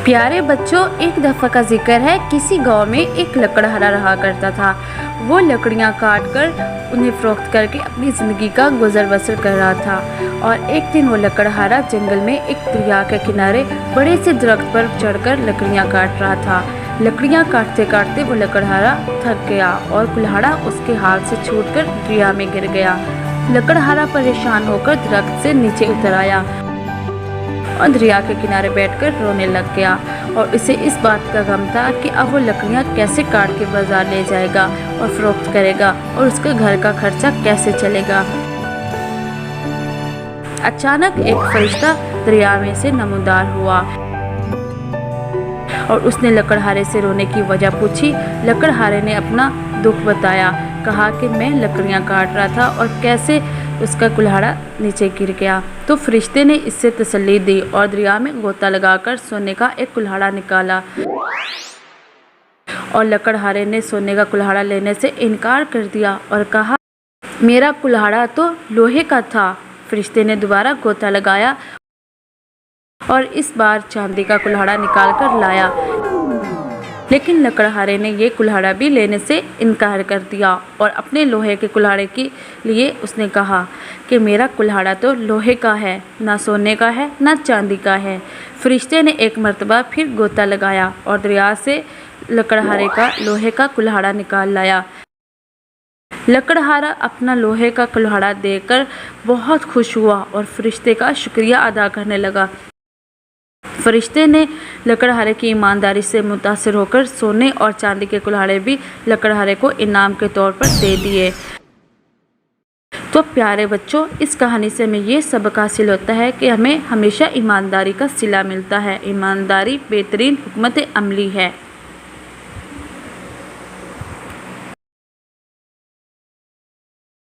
प्यारे बच्चों, एक दफ़ा का जिक्र है, किसी गांव में एक लकड़हारा रहा करता था। वो लकड़ियां काट कर उन्हें फरोख्त करके अपनी ज़िंदगी का गुजर बसर कर रहा था। और एक दिन वो लकड़हारा जंगल में एक दरिया के किनारे बड़े से दरख्त पर चढ़कर लकड़ियां काट रहा था। लकड़ियां काटते काटते वो लकड़हारा थक गया और कुल्हाड़ा उसके हाथ से छूटकर दरिया में गिर गया। लकड़हारा परेशान होकर दरख्त से नीचे उतर आया और दरिया के किनारे बैठकर रोने लग गया। और उसे इस बात का गम था कि अब वो लकड़ियाँ कैसे काट के बाजार ले जाएगा और फरोख्त करेगा और उसके घर का खर्चा कैसे चलेगा। अचानक एक फरिश्ता दरिया में से नमूदार हुआ और उसने लकड़हारे से रोने की वजह पूछी। लकड़हारे ने अपना दुख बताया, कहा कि मैं लकड़ियाँ काट रहा था और कैसे उसका कुल्हाड़ा नीचे गिर गया। तो फरिश्ते ने इससे तसल्ली दी और दरिया में गोता लगाकर सोने का एक कुल्हाड़ा निकाला। और लकड़हारे ने सोने का कुल्हाड़ा लेने से इनकार कर दिया और कहा, मेरा कुल्हाड़ा तो लोहे का था। फरिश्ते ने दोबारा गोता लगाया और इस बार चांदी का कुल्हाड़ा निकाल कर लाया, लेकिन लकड़हारे ने ये कुल्हाड़ा भी लेने से इनकार कर दिया और अपने लोहे के कुल्हाड़े के लिए उसने कहा कि मेरा कुल्हाड़ा तो लोहे का है, ना सोने का है ना चांदी का है। फरिश्ते ने एक मर्तबा फिर गोता लगाया और दरिया से लकड़हारे का लोहे का कुल्हाड़ा निकाल लाया। लकड़हारा अपना लोहे का कुल्हाड़ा देकर बहुत खुश हुआ और फरिश्ते का शुक्रिया अदा करने लगा। फरिश्ते ने लकड़हारे की ईमानदारी से मुतासिर होकर सोने और चांदी के कुल्हाड़े भी लकड़हारे को इनाम के तौर पर दे दिए। तो प्यारे बच्चों, इस कहानी से हमें ये सबक हासिल होता है कि हमें हमेशा ईमानदारी का सिला मिलता है। ईमानदारी बेहतरीन हुकमत अमली है।